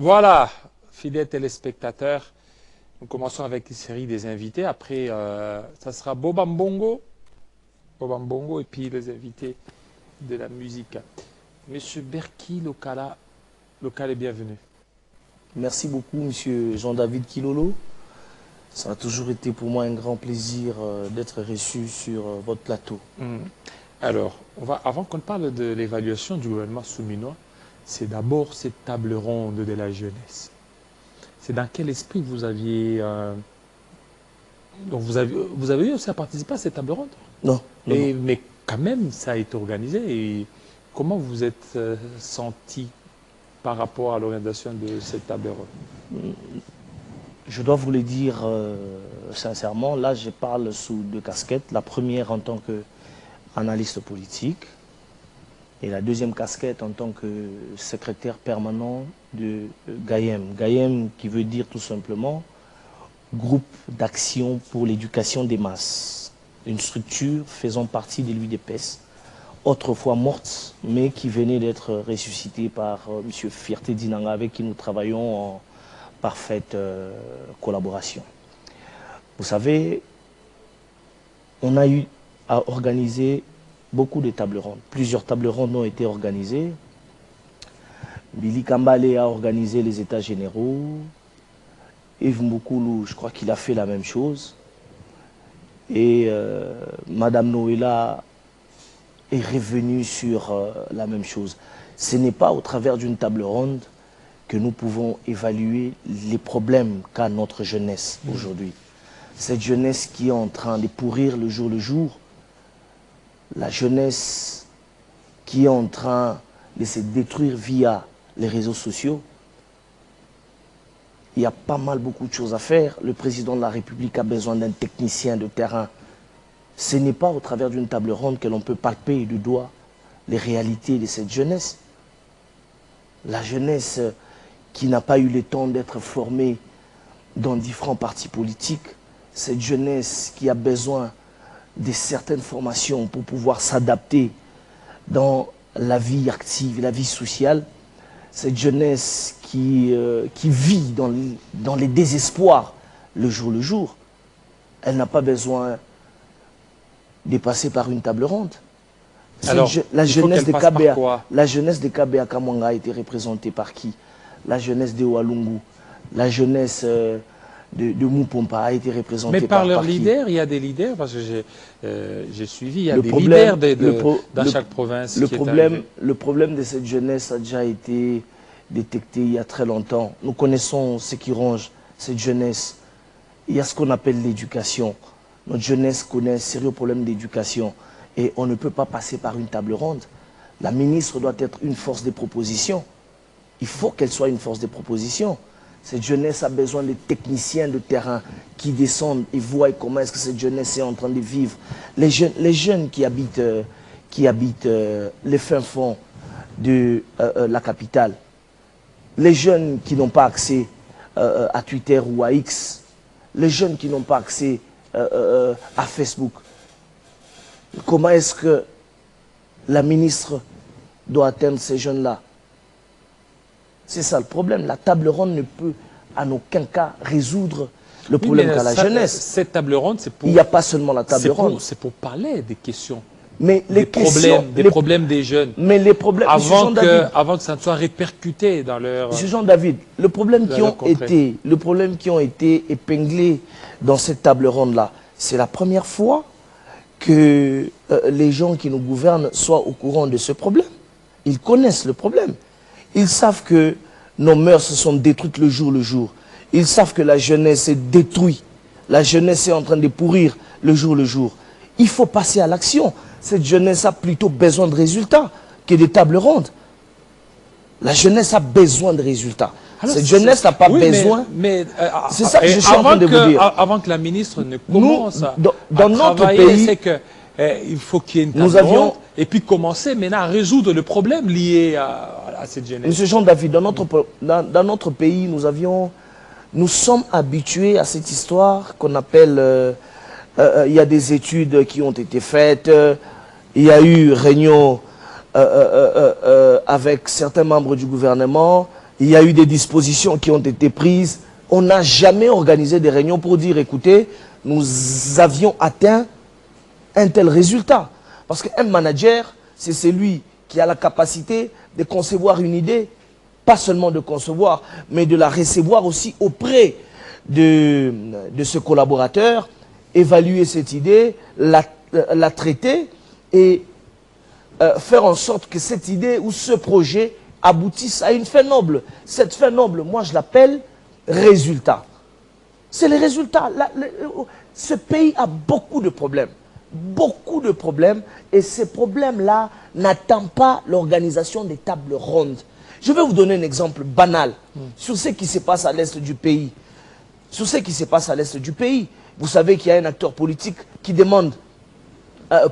Voilà, fidèles téléspectateurs, nous commençons avec une série des invités. Après, ça sera Bobambongo et puis les invités de la musique. Monsieur Berki Lokala, Lokal est bienvenu. Merci beaucoup, monsieur Jean-David Kilolo. Ça a toujours été pour moi un grand plaisir d'être reçu sur votre plateau. Alors, avant qu'on parle de l'évaluation du gouvernement souminois, c'est d'abord cette table ronde de la jeunesse. C'est dans quel esprit vous aviez... donc vous avez eu aussi à participer à cette table ronde? Non. Mais quand même, ça a été organisé. Et comment vous êtes senti par rapport à l'organisation de cette table ronde? Je dois vous le dire sincèrement, là je parle sous deux casquettes. La première en tant qu'analyste politique et la deuxième casquette en tant que secrétaire permanent de GAEM. GAEM qui veut dire tout simplement Groupe d'action pour l'éducation des masses. Une structure faisant partie de l'UDPS, autrefois morte, mais qui venait d'être ressuscitée par M. Fierté Dinanga, avec qui nous travaillons en parfaite collaboration. Vous savez, on a eu à organiser beaucoup de tables rondes. Plusieurs tables rondes ont été organisées. Billy Kambale a organisé les états généraux. Yves Moukoulou, je crois qu'il a fait la même chose. Et Madame Noëlla est revenue sur la même chose. Ce n'est pas au travers d'une table ronde que nous pouvons évaluer les problèmes qu'a notre jeunesse aujourd'hui. Cette jeunesse qui est en train de pourrir le jour, la jeunesse qui est en train de se détruire via les réseaux sociaux. Il y a pas mal, beaucoup de choses à faire. Le président de la République a besoin d'un technicien de terrain. Ce n'est pas au travers d'une table ronde que l'on peut palper du doigt les réalités de cette jeunesse. La jeunesse qui n'a pas eu le temps d'être formée dans différents partis politiques. Cette jeunesse qui a besoin de certaines formations pour pouvoir s'adapter dans la vie active, la vie sociale. Cette jeunesse qui vit dans les désespoirs le jour. Elle n'a pas besoin de passer par une table ronde. Alors, la jeunesse de KBA Kamwanga a été représentée par qui? La jeunesse de Walungu, la jeunesse de Moupompa a été représentée par qui? Mais par leurs leaders, il y a des leaders, parce que j'ai suivi, il y a des leaders dans chaque province. Le problème de cette jeunesse a déjà été détecté il y a très longtemps. Nous connaissons ce qui ronge cette jeunesse. Il y a ce qu'on appelle l'éducation. Notre jeunesse connaît un sérieux problème d'éducation. Et on ne peut pas passer par une table ronde. La ministre doit être une force de proposition. Il faut qu'elle soit une force de proposition. Cette jeunesse a besoin de techniciens de terrain qui descendent et voient comment est-ce que cette jeunesse est en train de vivre. Les jeunes qui habitent les fins fonds de la capitale, les jeunes qui n'ont pas accès à Twitter ou à X, les jeunes qui n'ont pas accès à Facebook. Comment est-ce que la ministre doit atteindre ces jeunes-là? C'est ça le problème. La table ronde ne peut en aucun cas résoudre le problème qu'a la jeunesse. Cette table ronde, c'est pour... Il n'y a pas seulement la table ronde. C'est pour parler des questions. Mais des problèmes des jeunes. Mais les problèmes... Avant que ça ne soit répercuté dans leur... Monsieur Jean-David, le problème qui ont été épinglés dans cette table ronde-là, c'est la première fois que les gens qui nous gouvernent soient au courant de ce problème. Ils connaissent le problème. Ils savent que nos mœurs se sont détruites le jour. Ils savent que la jeunesse est détruite. La jeunesse est en train de pourrir le jour. Il faut passer à l'action. Cette jeunesse a plutôt besoin de résultats que de tables rondes. La jeunesse a besoin de résultats. Alors, cette jeunesse n'a pas besoin... c'est ça que je suis en train de vous dire. Avant que la ministre ne commence à notre pays, c'est que il faut qu'il y ait une table ronde et puis commencer maintenant à résoudre le problème lié à cette jeunesse. Monsieur Jean-David, dans notre pays, nous sommes habitués à cette histoire qu'on appelle... il y a des études qui ont été faites, il y a eu réunion avec certains membres du gouvernement, il y a eu des dispositions qui ont été prises. On n'a jamais organisé des réunions pour dire, écoutez, nous avions atteint un tel résultat. Parce qu'un manager, c'est celui qui a la capacité de concevoir une idée, pas seulement de concevoir, mais de la recevoir aussi auprès de ce collaborateur, évaluer cette idée, la traiter et faire en sorte que cette idée ou ce projet aboutisse à une fin noble. Cette fin noble, moi je l'appelle résultat. C'est les résultats. Ce pays a beaucoup de problèmes. Beaucoup de problèmes. Et ces problèmes-là n'attendent pas l'organisation des tables rondes. Je vais vous donner un exemple banal sur ce qui se passe à l'est du pays. Sur ce qui se passe à l'est du pays. Vous savez qu'il y a un acteur politique qui demande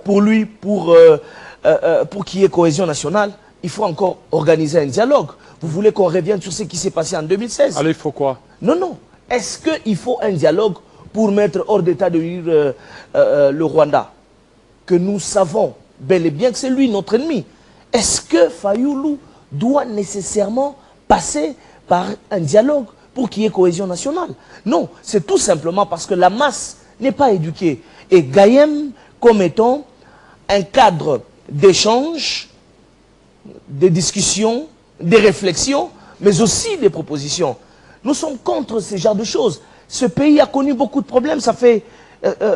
pour lui, pour qu'il y ait cohésion nationale, il faut encore organiser un dialogue. Vous voulez qu'on revienne sur ce qui s'est passé en 2016? Alors il faut quoi? Non, non. Est-ce qu'il faut un dialogue pour mettre hors d'état de nuire le Rwanda? Que nous savons bel et bien que c'est lui notre ennemi. Est-ce que Fayoulou doit nécessairement passer par un dialogue pour qu'il y ait cohésion nationale? Non, c'est tout simplement parce que la masse n'est pas éduquée. Et Gayem comme étant un cadre d'échange, de discussion, des réflexions, mais aussi des propositions. Nous sommes contre ce genre de choses. Ce pays a connu beaucoup de problèmes. Ça fait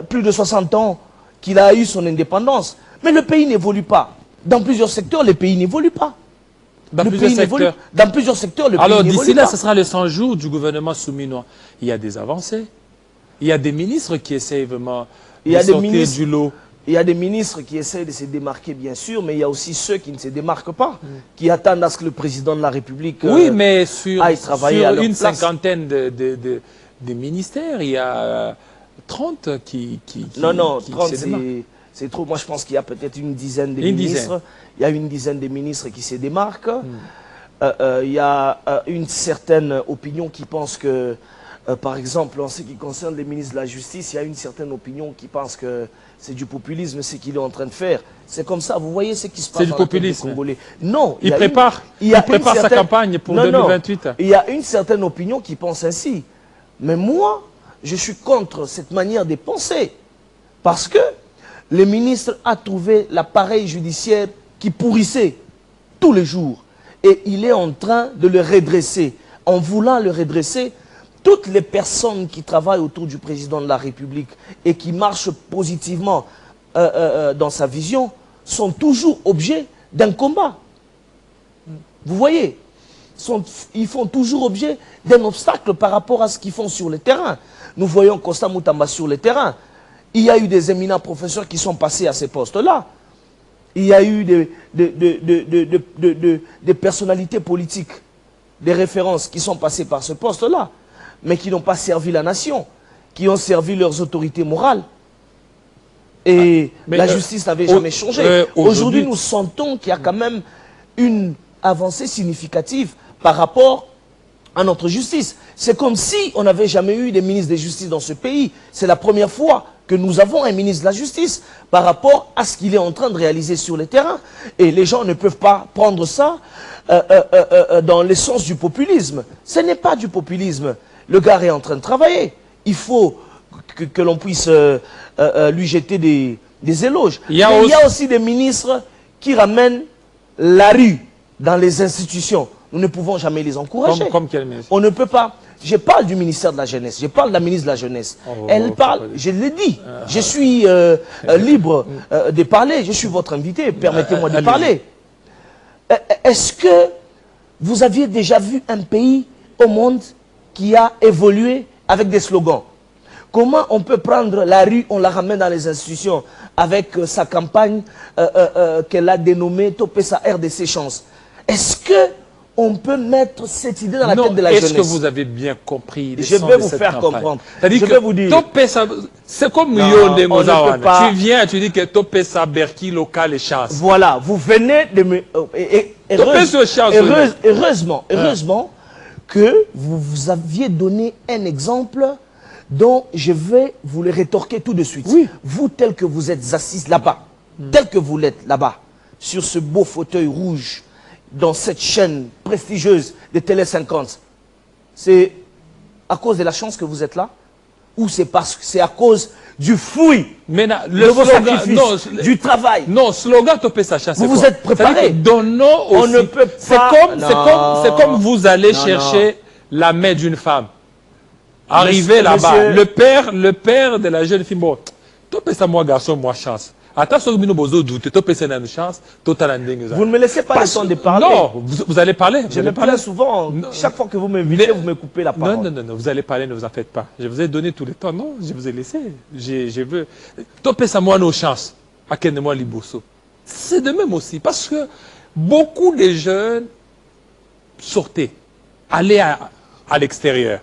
plus de 60 ans qu'il a eu son indépendance. Mais le pays n'évolue pas. Dans plusieurs secteurs, le pays n'évolue pas. Dans plusieurs secteurs. Dans plusieurs secteurs, le pays n'évolue pas. Alors d'ici là, ce sera les 100 jours du gouvernement souminois. Il y a des avancées. Il y a des ministres qui essayent vraiment de sortir du lot. Il y a des ministres qui essaient de se démarquer, bien sûr, mais il y a aussi ceux qui ne se démarquent pas, qui attendent à ce que le président de la République mais sur une cinquantaine de ministères, il y a 30 qui non, 30, c'est trop. Moi, je pense qu'il y a peut-être une dizaine de ministres. Il y a une dizaine de ministres qui se démarquent. Il y a une certaine opinion qui pense que, par exemple, en ce qui concerne les ministres de la Justice, il y a une certaine opinion qui pense que c'est du populisme ce qu'il est en train de faire. C'est comme ça, vous voyez ce qui se passe dans la tête des Congolais. Non, il prépare sa campagne pour 2028. Il y a une certaine opinion qui pense ainsi. Mais moi, je suis contre cette manière de penser. Parce que le ministre a trouvé l'appareil judiciaire qui pourrissait tous les jours. Et il est en train de le redresser. En voulant le redresser, toutes les personnes qui travaillent autour du président de la République et qui marchent positivement dans sa vision sont toujours objets d'un combat. Vous voyez, ils font toujours objet d'un obstacle par rapport à ce qu'ils font sur le terrain. Nous voyons Constant Moutamba sur le terrain. Il y a eu des éminents professeurs qui sont passés à ces postes-là. Il y a eu des personnalités politiques, des références qui sont passées par ce poste-là, mais qui n'ont pas servi la nation, qui ont servi leurs autorités morales. Et la justice n'avait jamais changé. Aujourd'hui, nous sentons qu'il y a quand même une avancée significative par rapport à notre justice. C'est comme si on n'avait jamais eu des ministres de justice dans ce pays. C'est la première fois que nous avons un ministre de la justice par rapport à ce qu'il est en train de réaliser sur le terrain. Et les gens ne peuvent pas prendre ça dans l'essence du populisme. Ce n'est pas du populisme. Le gars est en train de travailler. Il faut que l'on puisse lui jeter des éloges. Mais il y a aussi des ministres qui ramènent la rue dans les institutions. Nous ne pouvons jamais les encourager. Comme quel ministre? On ne peut pas. Je parle du ministère de la Jeunesse. Je parle de la ministre de la Jeunesse. Elle parle, je l'ai dit, je suis libre de parler. Je suis votre invité. Permettez-moi de parler. Est-ce que vous aviez déjà vu un pays au monde qui a évolué avec des slogans? Comment on peut prendre la rue, on la ramène dans les institutions avec sa campagne qu'elle a dénommée Topesa RDC Chance? Est-ce que on peut mettre cette idée dans la tête de la jeunesse? Est-ce que vous avez bien compris? Je vais vous faire comprendre. Je vais vous dire. C'est comme Yonde Mozawana. Tu viens, tu dis que Topesa Berki local et chasse. Voilà, vous venez de me. Heureusement que vous aviez donné un exemple dont je vais vous le rétorquer tout de suite. Oui. Vous, tel que vous êtes assis là-bas, tel que vous l'êtes là-bas, sur ce beau fauteuil rouge, dans cette chaîne prestigieuse de Télé 50, c'est à cause de la chance que vous êtes là? Ou c'est parce que c'est à cause du fouille, le vos slogan, sacrifices, du travail? Non, slogan topé Sacha, vous vous êtes préparé. Donnons aussi. On ne peut pas. C'est comme vous allez chercher la main d'une femme. Arrivez là-bas, le père de la jeune fille, bon, topé ça moi garçon, moi chance. Attention, vous ne chance, vous ne me laissez pas le temps de parler. Non, vous allez parler. Je me plains souvent. Chaque fois que vous m'invitez, vous me coupez la parole. Non, vous allez parler, ne vous en faites pas. Je vous ai donné tout le temps. Non, je vous ai laissé. Je veux. Topez ça moi nos chances. À quel moment Liboso. C'est de même aussi. Parce que beaucoup de jeunes sortaient, allaient à l'extérieur.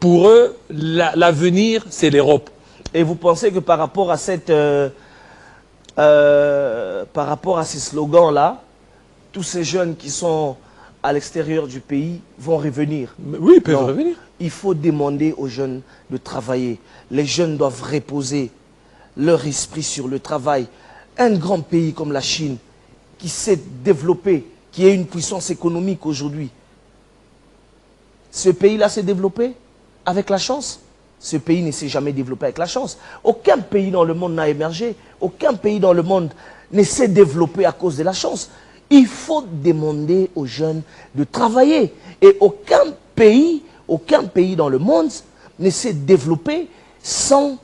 Pour eux, l'avenir, c'est l'Europe. Et vous pensez que par rapport à cette... par rapport à ces slogans-là, tous ces jeunes qui sont à l'extérieur du pays vont revenir? Oui, ils peuvent revenir. Il faut demander aux jeunes de travailler. Les jeunes doivent reposer leur esprit sur le travail. Un grand pays comme la Chine, qui s'est développé, qui est une puissance économique aujourd'hui, ce pays-là s'est développé avec la chance. Ce pays ne s'est jamais développé avec la chance. Aucun pays dans le monde n'a émergé. Aucun pays dans le monde ne s'est développé à cause de la chance. Il faut demander aux jeunes de travailler. Et aucun pays dans le monde ne s'est développé sans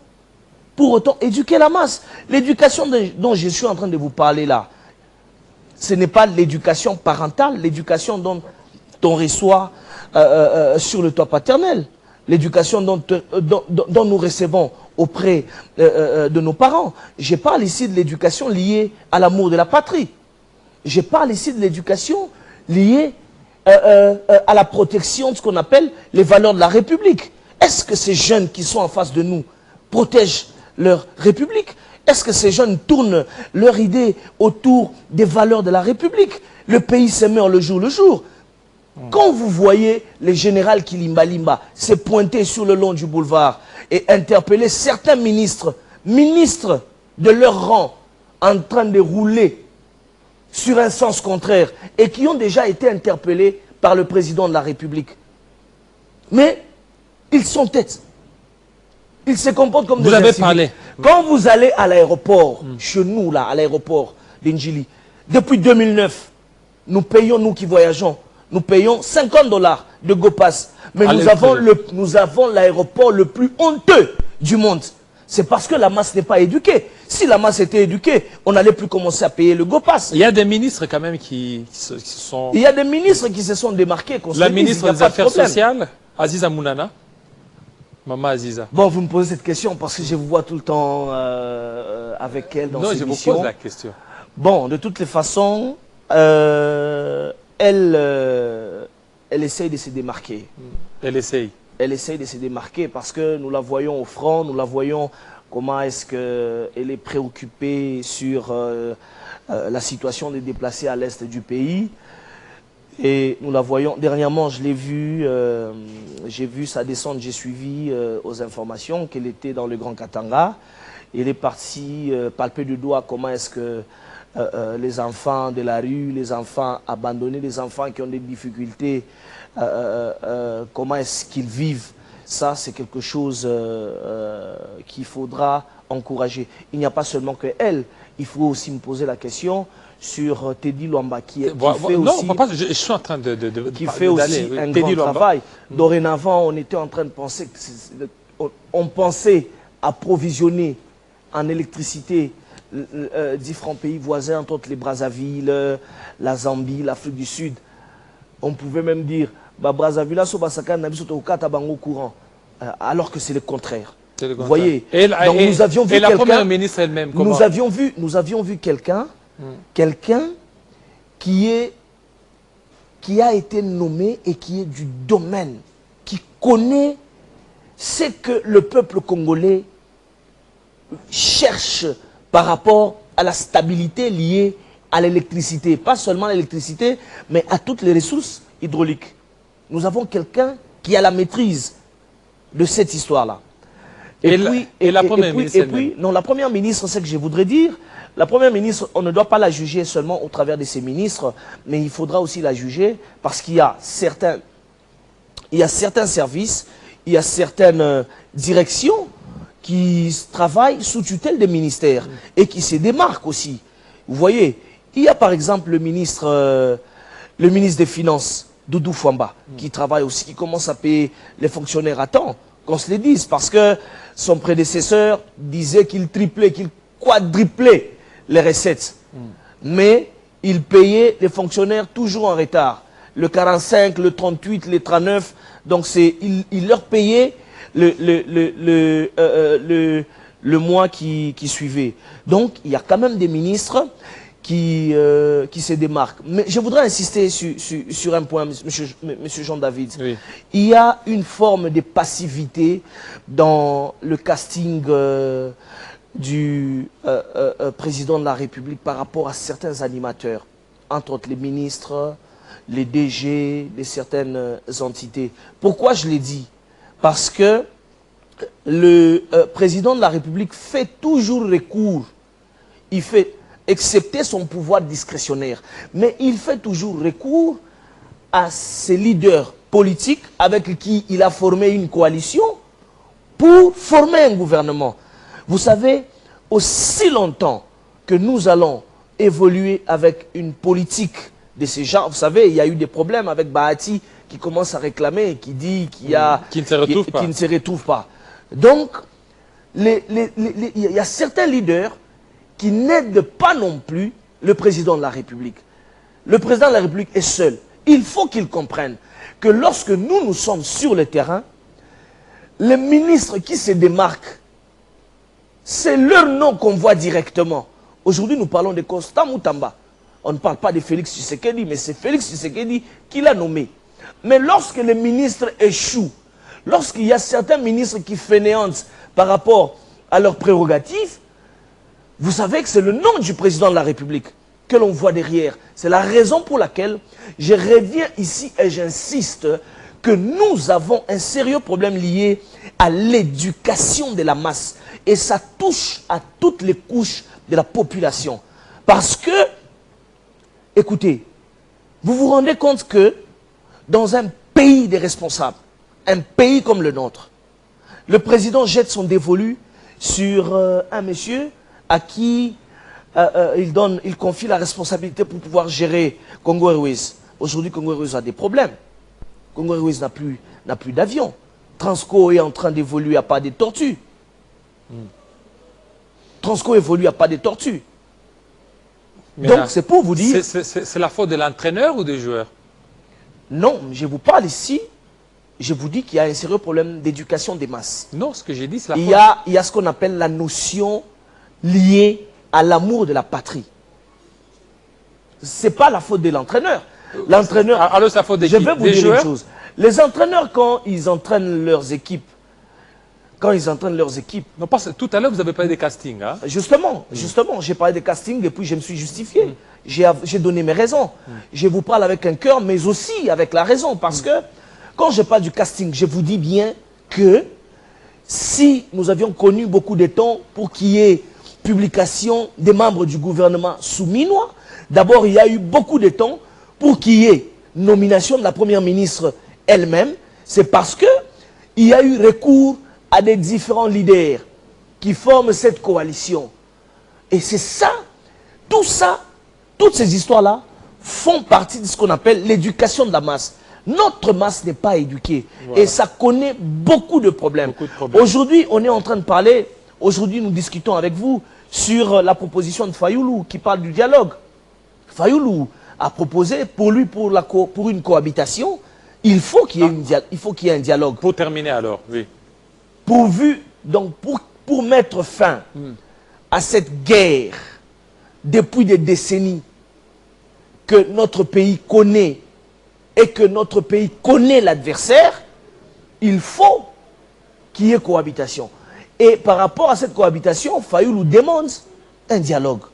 pour autant éduquer la masse. L'éducation dont je suis en train de vous parler là, ce n'est pas l'éducation parentale, l'éducation dont on reçoit sur le toit paternel. L'éducation dont nous recevons auprès de nos parents. Je parle ici de l'éducation liée à l'amour de la patrie. Je parle ici de l'éducation liée à la protection de ce qu'on appelle les valeurs de la République. Est-ce que ces jeunes qui sont en face de nous protègent leur République? Est-ce que ces jeunes tournent leur idée autour des valeurs de la République? Le pays se meurt le jour. Quand vous voyez les généraux Kilimbalimba se pointer sur le long du boulevard et interpeller certains ministres de leur rang en train de rouler sur un sens contraire et qui ont déjà été interpellés par le président de la République. Mais ils sont têtes. Ils se comportent comme des Vous avez incivils. parlé. Quand vous allez à l'aéroport, chez nous là, à l'aéroport d'Indjili, depuis 2009, nous payons, nous qui voyageons, nous payons 50 $ de GoPass. Mais nous avons l'aéroport le plus honteux du monde. C'est parce que la masse n'est pas éduquée. Si la masse était éduquée, on n'allait plus commencer à payer le GoPass. Il y a des ministres quand même qui sont... Il y a des ministres qui se sont démarqués. La ministre des Affaires sociales, Aziza Mounana. Maman Aziza. Bon, vous me posez cette question parce que je vous vois tout le temps avec elle dans cette émission. Non, je vous pose la question. Bon, de toutes les façons, elle essaye de se démarquer. Elle essaye. Elle essaye de se démarquer parce que nous la voyons au front, nous la voyons comment est-ce qu'elle est préoccupée sur la situation des déplacés à l'est du pays. Et nous la voyons, dernièrement je l'ai vue, j'ai vu sa descente, j'ai suivi aux informations qu'elle était dans le Grand Katanga. Elle est partie palper du doigt comment est-ce que les enfants de la rue, les enfants abandonnés, les enfants qui ont des difficultés, comment est-ce qu'ils vivent. Ça, c'est quelque chose qu'il faudra encourager. Il n'y a pas seulement que elle, il faut aussi me poser la question sur Teddy Luamba qui fait aussi, papa, je suis en train qui fait aussi un grand travail. Dorénavant, on était en train de penser, on pensait approvisionner en électricité différents pays voisins, entre autres les Brazzaville, la Zambie, l'Afrique du Sud. On pouvait même dire, Brazzaville, courant, alors que c'est le contraire. Vous voyez, donc nous avions vu la première ministre elle-même, nous avions vu quelqu'un qui a été nommé et qui est du domaine, qui connaît ce que le peuple congolais cherche par rapport à la stabilité liée à l'électricité. Pas seulement l'électricité, mais à toutes les ressources hydrauliques. Nous avons quelqu'un qui a la maîtrise de cette histoire-là. la première ministre non, la première ministre, c'est ce que je voudrais dire. La première ministre, on ne doit pas la juger seulement au travers de ses ministres, mais il faudra aussi la juger parce qu'il y a certains services, il y a certaines directions qui travaillent sous tutelle des ministères et qui se démarquent aussi. Vous voyez, il y a par exemple le ministre des Finances, Doudou Fwamba, qui travaille aussi, qui commence à payer les fonctionnaires à temps, qu'on se le dise, parce que son prédécesseur disait qu'il triplait, qu'il quadruplait les recettes. Mais il payait les fonctionnaires toujours en retard. Le 45, le 38, le 39, donc il leur payait le mois qui suivait. Donc il y a quand même des ministres qui se démarquent. Mais je voudrais insister sur un point, monsieur Jean-David. Oui. Il y a une forme de passivité dans le casting du président de la République par rapport à certains animateurs, entre autres les ministres, les DG, de certaines entités. Pourquoi je l'ai dit? Parce que le président de la République fait toujours recours, il fait, excepté son pouvoir discrétionnaire, mais il fait toujours recours à ses leaders politiques avec qui il a formé une coalition pour former un gouvernement. Vous savez, aussi longtemps que nous allons évoluer avec une politique de ces gens, vous savez, il y a eu des problèmes avec Bahati qui commence à réclamer, qui dit qu'il y a... Qui ne se retrouve pas. Donc, il y a certains leaders qui n'aident pas non plus le président de la République. Le président de la République est seul. Il faut qu'il comprenne que lorsque nous sommes sur le terrain, les ministres qui se démarquent, c'est leur nom qu'on voit directement. Aujourd'hui, nous parlons de Constant Moutamba. On ne parle pas de Félix Tshisekedi, mais c'est Félix Tshisekedi qui l'a nommé. Mais lorsque les ministres échouent, lorsqu'il y a certains ministres qui fainéantent par rapport à leurs prérogatives, vous savez que c'est le nom du président de la République que l'on voit derrière. C'est la raison pour laquelle je reviens ici et j'insiste que nous avons un sérieux problème lié à l'éducation de la masse. Et ça touche à toutes les couches de la population. Parce que, écoutez, vous vous rendez compte que dans un pays des responsables, un pays comme le nôtre, le président jette son dévolu sur un monsieur à qui il confie la responsabilité pour pouvoir gérer Congo Airways. Aujourd'hui, Congo Airways a des problèmes. Congo Airways n'a plus d'avion. Transco est en train d'évoluer à pas de tortues. Transco évolue à pas de tortues. Donc, c'est pour vous dire... C'est la faute de l'entraîneur ou des joueurs? Non, je vous parle ici, je vous dis qu'il y a un sérieux problème d'éducation des masses. Non, ce que j'ai dit, c'est la faute... Il y a ce qu'on appelle la notion liée à l'amour de la patrie. Ce n'est pas la faute de l'entraîneur. L'entraîneur... Alors, c'est la faute des Je vais vous dire joueurs? une chose. Les entraîneurs, quand ils entraînent leurs équipes, Non, parce que tout à l'heure, vous avez parlé des castings. Hein? Justement, j'ai parlé des castings et puis je me suis justifié. J'ai donné mes raisons. Je vous parle avec un cœur, mais aussi avec la raison. Parce que quand je parle du casting, je vous dis bien que si nous avions connu beaucoup de temps pour qu'il y ait publication des membres du gouvernement sous minois, d'abord il y a eu beaucoup de temps pour qu'il y ait nomination de la première ministre elle-même. C'est parce que il y a eu recours à des différents leaders qui forment cette coalition. Et c'est ça, tout ça, toutes ces histoires-là font partie de ce qu'on appelle l'éducation de la masse. Notre masse n'est pas éduquée. Voilà. Et ça connaît beaucoup de problèmes. Aujourd'hui, on est en train de parler, aujourd'hui nous discutons avec vous sur la proposition de Fayoulou qui parle du dialogue. Fayoulou a proposé pour lui, pour une cohabitation, il faut qu'il y ait un dialogue. Pour terminer alors, oui. Pour mettre fin à cette guerre depuis des décennies que notre pays connaît et que notre pays connaît l'adversaire, il faut qu'il y ait cohabitation. Et par rapport à cette cohabitation, Fayoulou demande un dialogue.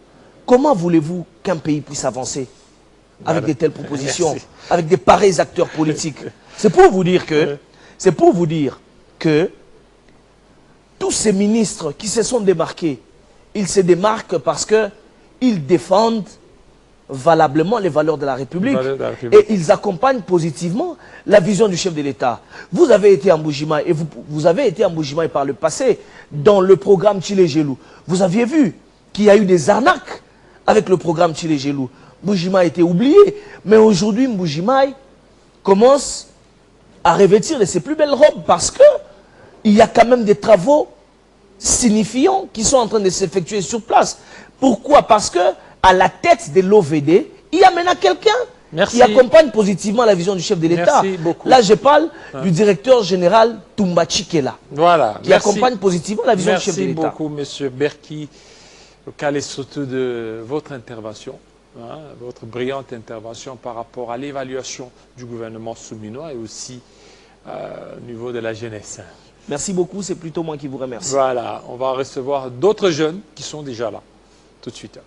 Comment voulez-vous qu'un pays puisse avancer avec de telles propositions, avec des pareils acteurs politiques? C'est pour vous dire que tous ces ministres qui se sont démarqués, ils se démarquent parce qu'ils défendent valablement les valeurs de la République. Et ils accompagnent positivement la vision du chef de l'État. Vous avez été en Mbuji-Mayi et vous avez été en Mbuji-Mayi par le passé dans le programme Tshilé-Gelou. Vous aviez vu qu'il y a eu des arnaques avec le programme Tshilé-Gelou. Mbuji-Mayi a été oublié, mais aujourd'hui Mbuji-Mayi commence à revêtir de ses plus belles robes parce que il y a quand même des travaux signifiants qui sont en train de s'effectuer sur place. Pourquoi? Parce que à la tête de l'OVD, il y a maintenant quelqu'un qui accompagne positivement la vision du chef de l'État. Là, je parle du directeur général Toumba Tshikela, qui accompagne positivement la vision du chef de l'État. Merci beaucoup, M. Berki, surtout de votre intervention, votre brillante intervention par rapport à l'évaluation du gouvernement souminois et aussi au niveau de la jeunesse. Merci beaucoup, c'est plutôt moi qui vous remercie. Voilà, on va recevoir d'autres jeunes qui sont déjà là, tout de suite.